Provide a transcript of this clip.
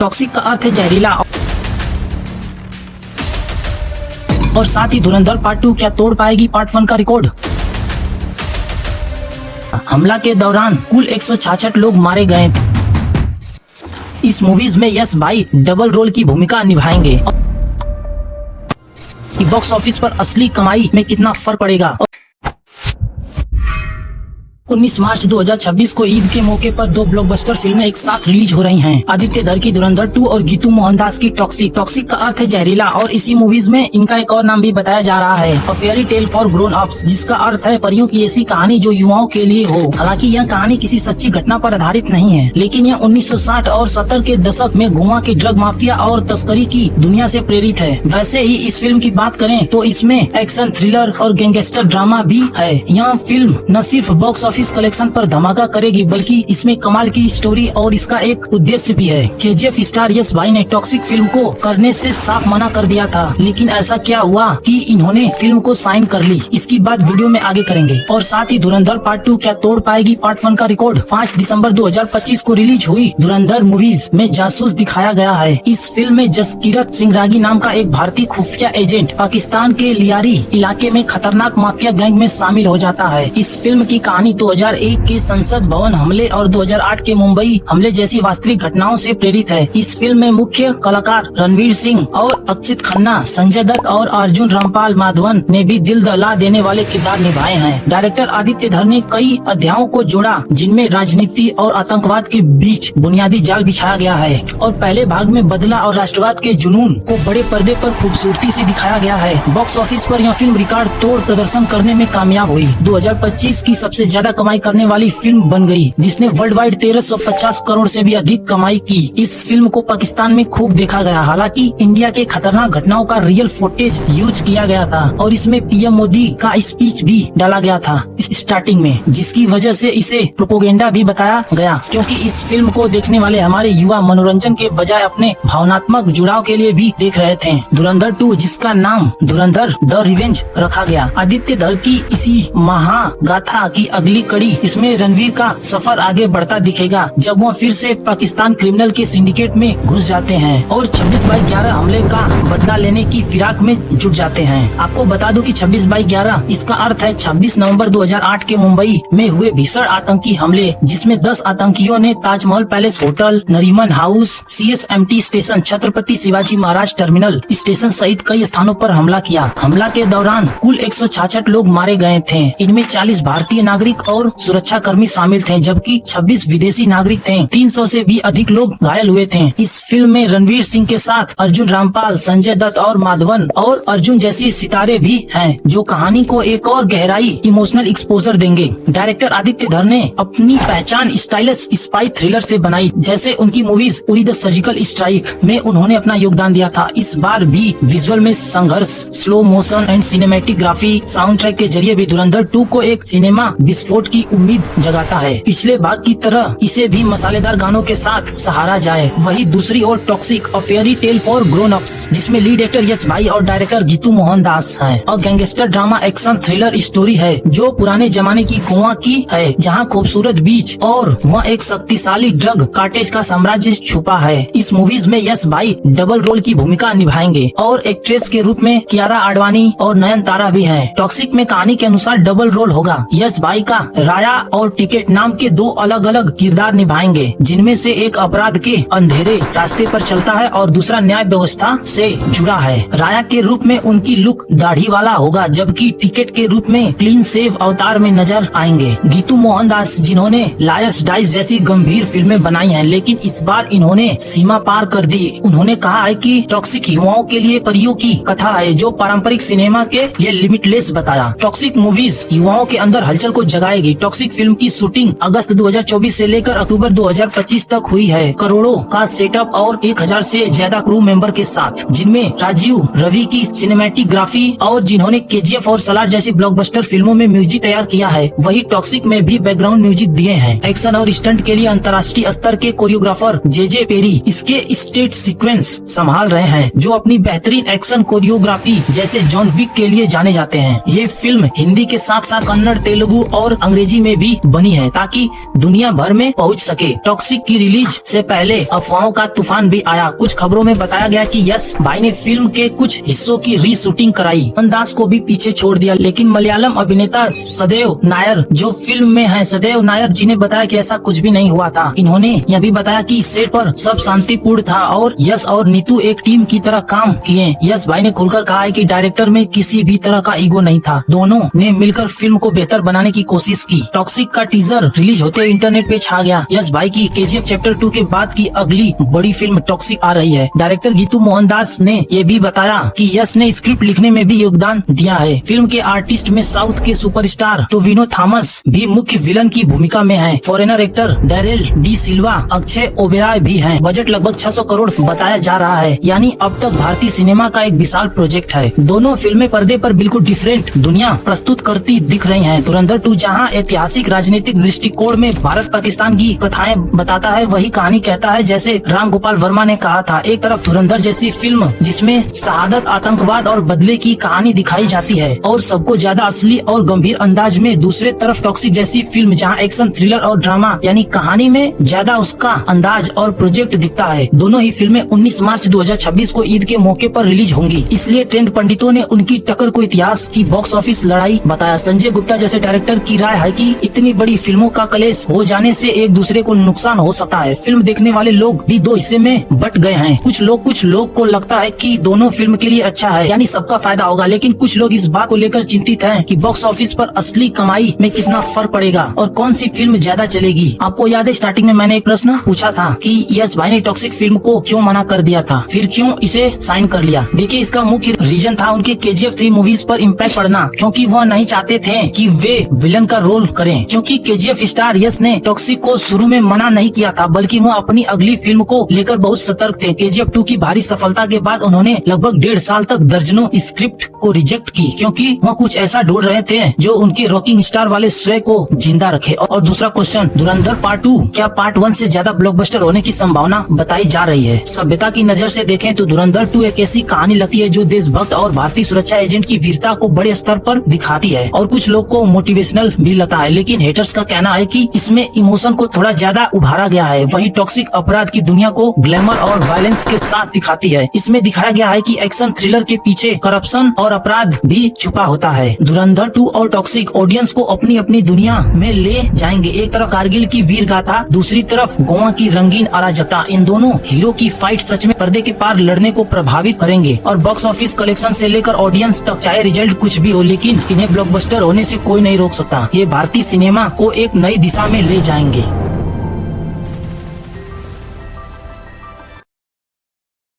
Toxic का अर्थ है जहरीला और साथ ही धुरंधर पार्ट 2 क्या तोड़ पाएगी पार्ट 1 का रिकॉर्ड। हमला के दौरान कुल 166 लोग मारे गए थे। इस मूवीज में यश भाई डबल रोल की भूमिका निभाएंगे। बॉक्स ऑफिस पर असली कमाई में कितना फर्क पड़ेगा। 19 मार्च 2026 को ईद के मौके पर 2 ब्लॉकबस्टर फिल्में एक साथ रिलीज हो रही हैं। आदित्य धर की धुरंधर 2 और गीतू मोहनदास की टॉक्सिक। टॉक्सिक का अर्थ है जहरीला और इसी मूवीज में इनका एक और नाम भी बताया जा रहा है, a fairy tale for grown ups, जिसका अर्थ है परियों की ऐसी कहानी जो युवाओं के लिए हो। हालांकि यह कहानी किसी सच्ची घटना पर आधारित नहीं है, लेकिन यह 1960 और 70 के दशक में गोवा की ड्रग माफिया और तस्करी की दुनिया से प्रेरित है। वैसे ही इस फिल्म की बात करें तो इसमें एक्शन, थ्रिलर और गैंगस्टर ड्रामा भी है। यह फिल्म न सिर्फ बॉक्स ऑफिस कलेक्शन पर धमाका करेगी, बल्कि इसमें कमाल की स्टोरी और इसका एक उद्देश्य भी है। केजीएफ स्टार यश भाई ने टॉक्सिक फिल्म को करने से साफ मना कर दिया था, लेकिन ऐसा क्या हुआ कि इन्होंने फिल्म को साइन कर ली, इसकी बात वीडियो में आगे करेंगे। और साथ ही धुरंधर पार्ट 2 क्या तोड़ पाएगी पार्ट 1 का रिकॉर्ड। 5 दिसंबर 2025 को रिलीज हुई धुरंधर मूवीज में जासूस दिखाया गया है। इस फिल्म में जसकीरत सिंह रागी नाम का एक भारतीय खुफिया एजेंट पाकिस्तान के लियारी इलाके में खतरनाक माफिया गैंग में शामिल हो जाता है। इस फिल्म की कहानी 2001 के संसद भवन हमले और 2008 के मुंबई हमले जैसी वास्तविक घटनाओं से प्रेरित है। इस फिल्म में मुख्य कलाकार रणवीर सिंह और अक्षित खन्ना, संजय दत्त और अर्जुन रामपाल माधवन ने भी दिल दहला देने वाले किरदार निभाए हैं। डायरेक्टर आदित्य धर ने कई अध्यायों को जोड़ा, जिनमें राजनीति और आतंकवाद के बीच बुनियादी जाल बिछाया गया है और पहले भाग में बदला और राष्ट्रवाद के जुनून को बड़े पर्दे पर खूबसूरती से दिखाया गया है। बॉक्स ऑफिस पर यह फिल्म रिकॉर्ड तोड़ प्रदर्शन करने में कामयाब हुई। 2025 की सबसे ज्यादा कमाई करने वाली फिल्म बन गई, जिसने वर्ल्ड वाइड 1350 करोड़ से भी अधिक कमाई की। इस फिल्म को पाकिस्तान में खूब देखा गया। हालांकि इंडिया के खतरनाक घटनाओं का रियल फुटेज यूज किया गया था और इसमें पीएम मोदी का स्पीच भी डाला गया था स्टार्टिंग में, जिसकी वजह से इसे प्रोपोगेंडा भी बताया गया, क्योंकि इस फिल्म को देखने वाले हमारे युवा मनोरंजन के बजाय अपने भावनात्मक जुड़ाव के लिए भी देख रहे थे। धुरंधर 2, जिसका नाम धुरंधर द रिवेंज रखा गया, आदित्य धर की इसी महागाथा की अगली कड़ी। इसमें रणवीर का सफर आगे बढ़ता दिखेगा जब वो फिर से पाकिस्तान क्रिमिनल के सिंडिकेट में घुस जाते हैं और 26/11 हमले का बदला लेने की फिराक में जुट जाते हैं। आपको बता दूं कि 26/11 इसका अर्थ है 26 नवंबर 2008 के मुंबई में हुए भीषण आतंकी हमले, जिसमें 10 आतंकियों ने Taj Mahal palace hotel, Nariman house, CSMT station, Chhatrapati Shivaji Maharaj terminal station सहित कई स्थानों पर हमला किया। हमला के दौरान कुल 166 लोग मारे गए थे। इनमें 40 भारतीय नागरिक और सुरक्षा कर्मी शामिल थे, जबकि 26 विदेशी नागरिक थे। 300 से भी अधिक लोग घायल हुए थे। इस फिल्म में रणवीर सिंह के साथ अर्जुन रामपाल, संजय दत्त और माधवन और अर्जुन जैसी सितारे भी हैं, जो कहानी को एक और गहराई इमोशनल एक्सपोजर देंगे। डायरेक्टर आदित्य धर ने अपनी पहचान स्टाइलिश स्पाई थ्रिलर से बनाई, जैसे उनकी movies Uri the surgical strike में उन्होंने अपना योगदान दिया था। इस बार भी विजुअल में संघर्ष, slow motion and cinematic sound track के जरिए भी धुरंधर 2 को एक सिनेमा विस्फोट की उम्मीद जगाता है। पिछले भाग की तरह इसे भी मसालेदार गानों के साथ सहारा जाए। वही दूसरी ओर toxic, a fairy tale for grown ups, जिसमें लीड एक्टर यश भाई और डायरेक्टर गीतू मोहनदास हैं, और gangster drama action thriller story है जो पुराने जमाने की गोवा की है, जहां खूबसूरत बीच और वह एक शक्तिशाली ड्रग कार्टेज का साम्राज्य छुपा है। इस मूवीज में यश भाई डबल रोल की भूमिका निभाएंगे और एक्ट्रेस के रूप में कियारा आडवाणी और नयनतारा भी हैं। टॉक्सिक में कहानी के अनुसार डबल रोल होगा। यश भाई का राया और टिकट नाम के 2 अलग अलग किरदार निभाएंगे, जिनमें से एक अपराध के अंधेरे रास्ते पर चलता है और दूसरा न्याय व्यवस्था से जुड़ा है। राया के रूप में उनकी लुक दाढ़ी वाला होगा, जबकि टिकट के रूप में क्लीन शेव अवतार में नजर आएंगे। गीतू मोहनदास, जिन्होंने लायर्स डाइस जैसी गंभीर फिल्में बनाई हैं, लेकिन इस बार इन्होंने सीमा पार कर दी। उन्होंने कहा है कि टॉक्सिक युवाओं के लिए परियों की कथा है, जो पारंपरिक सिनेमा के लिए लिमिटलेस बताया। टॉक्सिक मूवीज युवाओं के अंदर हलचल को जगाएगी। टॉक्सिक फिल्म की शूटिंग अगस्त 2024 से लेकर अक्टूबर 2025 तक हुई है, करोड़ों का सेटअप और 1000 से ज्यादा क्रू मेंबर के साथ, जिनमें राजीव रवि की सिनेमैटिग्राफी और जिन्होंने KGF और सलार जैसी ब्लॉकबस्टर फिल्मों में म्यूजिक तैयार किया है, वही टॉक्सिक में भी बैकग्राउंड म्यूजिक दिए हैं। एक्शन और स्टंट के लिए अंतर्राष्ट्रीय स्तर के कोरियोग्राफर JJ पेरी इसके स्टेट सीक्वेंस संभाल रहे हैं, जो अपनी बेहतरीन एक्शन कोरियोग्राफी जैसे जॉन विक के लिए जाने जाते हैं। ये फिल्म हिंदी के साथ साथ कन्नड़, तेलुगु और अंग्रेजी में भी बनी है ताकि दुनिया भर में पहुंच सके। टॉक्सिक की रिलीज से पहले अफवाहों का तूफान भी आया। कुछ खबरों में बताया गया कि यश भाई ने फिल्म के कुछ हिस्सों की रीशूटिंग कराई, मोहनदास को भी पीछे छोड़ दिया, लेकिन मलयालम अभिनेता सदेव नायर जो फिल्म में है, सदेव नायर जी ने बताया कि ऐसा कुछ भी नहीं हुआ था। इन्होंने यह भी बताया कि सेट पर सब शांतिपूर्ण था और यश और नीतू एक टीम की तरह काम किए। यश भाई ने खुलकर कहा है कि डायरेक्टर में किसी भी तरह का ईगो नहीं था, दोनों ने मिलकर फिल्म को बेहतर बनाने की कोशिश की। टॉक्सिक का टीजर रिलीज होते इंटरनेट पे छा गया। यश भाई की KGF चैप्टर 2 के बाद की अगली बड़ी फिल्म टॉक्सिक आ रही है। डायरेक्टर गीतू मोहनदास ने ये भी बताया कि यश ने स्क्रिप्ट लिखने में भी योगदान दिया है। फिल्म के आर्टिस्ट में साउथ के सुपरस्टार टोविनो थॉमस भी मुख्य विलन की भूमिका में है। फॉरेनर एक्टर डैरेल डी सिल्वा, अक्षय ओबेरॉय भी हैं। बजट लगभग 600 करोड़ बताया जा रहा है, यानी अब तक भारतीय सिनेमा का एक विशाल प्रोजेक्ट है। दोनों फिल्में पर्दे पर बिल्कुल डिफरेंट दुनिया प्रस्तुत करती दिख रही हैं। धुरंधर 2 जहां ऐतिहासिक राजनीतिक दृष्टिकोण में भारत पाकिस्तान की कथाएं बताता है, वही कहानी कहता है जैसे राम गोपाल वर्मा ने कहा था। एक तरफ धुरंधर जैसी फिल्म जिसमें शहादत, आतंकवाद और बदले की कहानी दिखाई जाती है और सबको ज्यादा असली और गंभीर अंदाज में, दूसरे तरफ टॉक्सिक जैसी फिल्म जहां एक्शन, थ्रिलर और ड्रामा यानी कहानी में ज्यादा उसका अंदाज और प्रोजेक्ट दिखता है। दोनों ही फिल्में 19 मार्च 2026 को ईद के मौके पर रिलीज होंगी, इसलिए ट्रेंड पंडितों ने उनकी टक्कर को इतिहास की बॉक्स ऑफिस लड़ाई बताया। संजय गुप्ता जैसे डायरेक्टर की राय है कि इतनी बड़ी फिल्मों का कलेश हो जाने से एक दूसरे को नुकसान हो सकता है। फिल्म देखने वाले लोग भी दो हिस्से में बट गए हैं। कुछ लोग को लगता है कि दोनों फिल्म के लिए अच्छा है, यानी सबका फायदा होगा, लेकिन कुछ लोग इस बात को लेकर चिंतित हैं कि बॉक्स ऑफिस पर असली कमाई में कितना फर्क पड़ेगा और कौन सी फिल्म ज्यादा चलेगी। आपको याद है स्टार्टिंग में मैंने एक प्रश्न पूछा था कि यश भाई ने टॉक्सिक फिल्म को क्यों मना कर दिया था, फिर क्यों इसे साइन कर लिया। देखिए, इसका मुख्य रीजन था उनके KGF 3 मूवीज पर इम्पैक्ट पड़ना, क्योंकि वह नहीं चाहते थे कि वे विलन का रोल करें। क्योंकि KGF स्टार यश ने टॉक्सिक को शुरू में मना नहीं किया था, बल्कि वह अपनी अगली फिल्म को लेकर बहुत सतर्क थे। KGF 2 की भारी सफलता के बाद उन्होंने लगभग 1.5 साल तक दर्जनों स्क्रिप्ट को रिजेक्ट की, क्योंकि वह कुछ ऐसा ढूंढ रहे थे जो उनके रॉकिंग स्टार वाले स्वयं को जिंदा रखे। और दूसरा क्वेश्चन, धुरंधर पार्ट 2 क्या पार्ट 1 से ज्यादा ब्लॉकबस्टर होने की संभावना बताई जा रही है। सभ्यता की नजर से देखें तो धुरंधर 2 एक ऐसी कहानी लगती है जो देशभक्त और भारतीय सुरक्षा एजेंट की वीरता को बड़े स्तर पर दिखाती है और कुछ लोग को मोटिवेशनल भी लगता है, लेकिन हेटर्स का कहना है कि इसमें इमोशन को थोड़ा ज्यादा उभारा गया है। वहीं टॉक्सिक अपराध की दुनिया को ग्लैमर और वायलेंस के साथ दिखाती है। इसमें दिखाया गया है कि एक्शन थ्रिलर के पीछे करप्शन और अपराध भी छुपा होता है। धुरंधर 2 और टॉक्सिक ऑडियंस को अपनी अपनी दुनिया में ले जाएंगे। एक तरफ कारगिल की वीर गाथा, दूसरी तरफ गोवा की रंगीन अराजकता। इन दोनों हीरो की फाइट सच में पर्दे के पार लड़ने को प्रभावित करेंगे और बॉक्स ऑफिस कलेक्शन से लेकर ऑडियंस तक, चाहे रिजल्ट कुछ भी हो, लेकिन इन्हें ब्लॉकबस्टर होने से कोई नहीं रोक सकता। ये भारतीय सिनेमा को एक नई दिशा में ले जाएंगे।